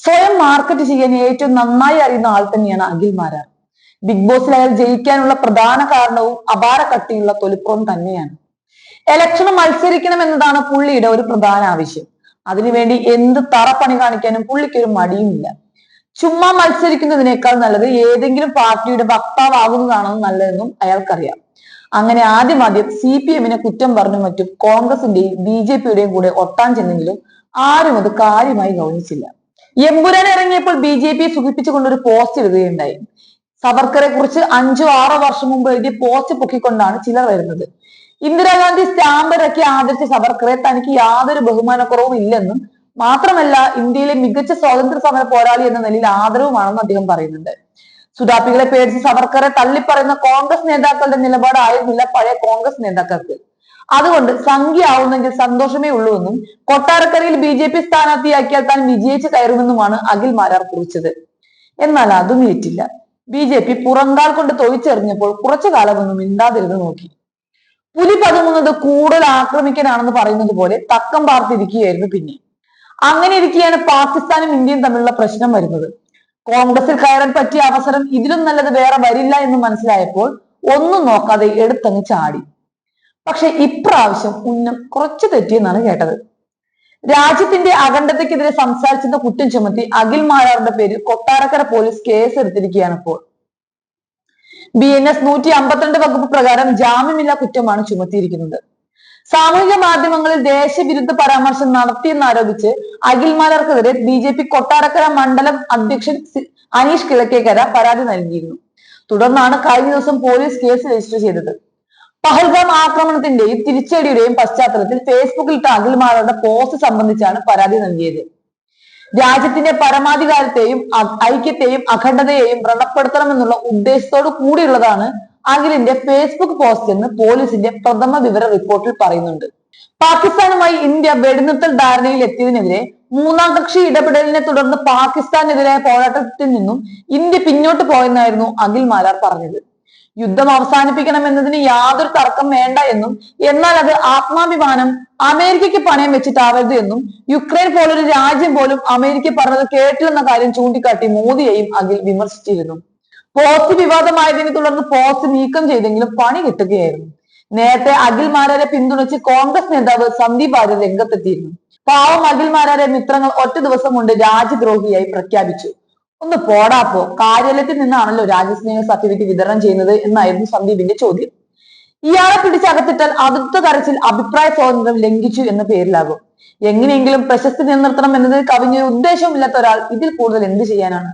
സ്വയം മാർക്കറ്റ് ചെയ്യാൻ ഏറ്റവും നന്നായി അറിയുന്ന ആൾ തന്നെയാണ് അഖിൽ മാരാർ. ബിഗ് ബോസിൽ അയാൾ ജയിക്കാനുള്ള പ്രധാന കാരണവും അപാര കട്ടിയുള്ള തൊലിപ്പുറം തന്നെയാണ്. ഇലക്ഷന് മത്സരിക്കണം എന്നതാണ് പുള്ളിയുടെ ഒരു പ്രധാന ആവശ്യം. അതിനുവേണ്ടി എന്ത് തറപ്പണി കാണിക്കാനും പുള്ളിക്കൊരു മടിയുമില്ല. ചുമ്മാ മത്സരിക്കുന്നതിനേക്കാൾ നല്ലത് ഏതെങ്കിലും പാർട്ടിയുടെ വക്താവാകുന്നതാണെന്ന് നല്ലതെന്നും അയാൾക്കറിയാം. അങ്ങനെ ആദ്യം CPM-നെ കുറ്റം പറഞ്ഞും മറ്റും കോൺഗ്രസിന്റെയും BJP-യുടെയും കൂടെ ഒട്ടാൻ ചെന്നെങ്കിലും ആരും അത് കാര്യമായി ഗൗനിച്ചില്ല. എമ്പുരാൻ ഇറങ്ങിയപ്പോൾ BJP-യെ സുഖിപ്പിച്ചുകൊണ്ടൊരു പോസ്റ്റ് എഴുതുകയുണ്ടായി. സവർക്കറെ കുറിച്ച് 5-6 വർഷം മുമ്പ് എഴുതിയ പോസ്റ്റ് പൊക്കിക്കൊണ്ടാണ് ചിലർ വരുന്നത്. ഇന്ദിരാഗാന്ധി സ്റ്റാമ്പ് ഇറക്കി ആദരിച്ച സവർക്കറെ തനിക്ക് യാതൊരു ബഹുമാനക്കുറവും ഇല്ലെന്നും മാത്രമല്ല ഇന്ത്യയിലെ മികച്ച സ്വാതന്ത്ര്യ സമര പോരാളി എന്ന നിലയിൽ ആദരവുമാണെന്ന് അദ്ദേഹം പറയുന്നുണ്ട്. സുഡാപ്പികളെ പേടിച്ച് സവർക്കറെ തള്ളിപ്പറയുന്ന കോൺഗ്രസ് നേതാക്കളുടെ നിലപാടായിരുന്നില്ല പഴയ കോൺഗ്രസ് നേതാക്കൾക്ക്. അതുകൊണ്ട് സംഖ്യ ആവുന്നെങ്കിൽ സന്തോഷമേ ഉള്ളൂ എന്നും കൊട്ടാരക്കരയിൽ BJP സ്ഥാനാർത്ഥിയാക്കിയാൽ താൻ വിജയിച്ചു കയറുമെന്നുമാണ് അഖിൽ മാരാർ കുറിച്ചത്. എന്നാൽ അതും ഏറ്റില്ല. BJP പുറങ്കാൽ കൊണ്ട് തൊഴിച്ചെറിഞ്ഞപ്പോൾ കുറച്ചു കാലമൊന്നും മിണ്ടാതിരുന്ന് നോക്കി. പുലി പതുങ്ങുന്നത് കൂടുതൽ ആക്രമിക്കാനാണെന്ന് പറയുന്നത് പോലെ തക്കം പാർത്തിരിക്കുകയായിരുന്നു. പിന്നെ അങ്ങനെ ഇരിക്കെയാണ് പാകിസ്ഥാനും ഇന്ത്യയും തമ്മിലുള്ള പ്രശ്നം വരുന്നത്. കോൺഗ്രസിൽ കയറാൻ പറ്റിയ അവസരം ഇതിലും നല്ലത് വേറെ വരില്ല എന്ന് മനസ്സിലായപ്പോൾ ഒന്നും നോക്കാതെ എടുത്തങ്ങ് ചാടി. പക്ഷെ ഇപ്രാവശ്യം ഉന്നം കുറച്ചു തെറ്റിയെന്നാണ് കേട്ടത്. രാജ്യത്തിന്റെ അഖണ്ഡതയ്ക്കെതിരെ സംസാരിച്ചെന്ന കുറ്റം ചുമത്തി അഖിൽ മാരാറിന്റെ പേരിൽ കൊട്ടാരക്കര പോലീസ് കേസ് എടുത്തിരിക്കുകയാണ്. ഇപ്പോൾ BNS 152 വകുപ്പ് പ്രകാരം ജാമ്യമില്ലാ കുറ്റമാണ് ചുമത്തിയിരിക്കുന്നത്. സാമൂഹിക മാധ്യമങ്ങളിൽ ദേശവിരുദ്ധ പരാമർശം നടത്തിയെന്നാരോപിച്ച് അഖിൽ മാരാർക്കെതിരെ BJP കൊട്ടാരക്കര മണ്ഡലം അധ്യക്ഷൻ അനീഷ് കിഴക്കേക്കര പരാതി നൽകിയിരുന്നു. തുടർന്നാണ് കഴിഞ്ഞ ദിവസം പോലീസ് കേസ് രജിസ്റ്റർ ചെയ്തത്. പഹൽഗാം ആക്രമണത്തിന്റെയും തിരിച്ചടിയുടെയും പശ്ചാത്തലത്തിൽ ഫേസ്ബുക്കിലിട്ട അഖിൽ മാരാറുടെ പോസ്റ്റ് സംബന്ധിച്ചാണ് പരാതി നൽകിയത്. രാജ്യത്തിന്റെ പരമാധികാരത്തെയും ഐക്യത്തെയും അഖണ്ഡതയെയും വ്രണപ്പെടുത്തണമെന്നുള്ള ഉദ്ദേശത്തോടു കൂടിയുള്ളതാണ് അഖിലിന്റെ ഫേസ്ബുക്ക് പോസ്റ്റ് എന്ന് പോലീസിന്റെ പ്രഥമ വിവര റിപ്പോർട്ടിൽ പറയുന്നുണ്ട്. പാകിസ്ഥാനുമായി ഇന്ത്യ വെടിനിർത്തൽ ധാരണയിൽ എത്തിയതിനെതിരെ മൂന്നാം കക്ഷി ഇടപെടലിനെ തുടർന്ന് പാകിസ്ഥാനെതിരായ പോരാട്ടത്തിൽ നിന്നും ഇന്ത്യ പിന്നോട്ട് പോയെന്നായിരുന്നു അഖിൽ മാരാർ പറഞ്ഞത്. യുദ്ധം അവസാനിപ്പിക്കണമെന്നതിന് യാതൊരു തർക്കം വേണ്ട എന്നും എന്നാൽ അത് ആത്മാഭിമാനം അമേരിക്കയ്ക്ക് പണയം വെച്ചിട്ടാവരുത് എന്നും യുക്രൈൻ പോലൊരു രാജ്യം പോലും അമേരിക്ക പറഞ്ഞത് കേട്ടില്ലെന്ന കാര്യം ചൂണ്ടിക്കാട്ടി മോദിയെയും അഖിൽ വിമർശിച്ചിരുന്നു. പോസ്റ്റ് വിവാദമായതിനെ തുടർന്ന് പോസ്റ്റ് നീക്കം ചെയ്തെങ്കിലും പണി കിട്ടുകയായിരുന്നു. നേരത്തെ അഖിൽ മാരാരെ പിന്തുണച്ച് കോൺഗ്രസ് നേതാവ് സന്ദീപ് വാര്യർ രംഗത്തെത്തിയിരുന്നു. പാവം അഖിൽ മാരാരെ മിത്രങ്ങൾ ഒറ്റ ദിവസം കൊണ്ട് രാജ്യദ്രോഹിയായി പ്രഖ്യാപിച്ചു. ഒന്ന് പോടാപ്പോ, കാര്യാലയത്തിൽ നിന്നാണല്ലോ രാജ്യസ്നേഹ സർട്ടിഫിക്കറ്റ് വിതരണം ചെയ്യുന്നത് എന്നായിരുന്നു സന്ദീപിന്റെ ചോദ്യം. ഇയാളെ പിടിച്ചകത്തിട്ടാൽ അതിർത്ത തരച്ചിൽ അഭിപ്രായ സ്വാതന്ത്ര്യം ലംഘിച്ചു എന്ന പേരിലാകും. എങ്ങനെയെങ്കിലും പ്രശസ്തി നിലനിർത്തണം എന്നതിൽ കവിഞ്ഞൊരു ഉദ്ദേശവുമില്ലാത്ത ഒരാൾ ഇതിൽ കൂടുതൽ എന്ത് ചെയ്യാനാണ്?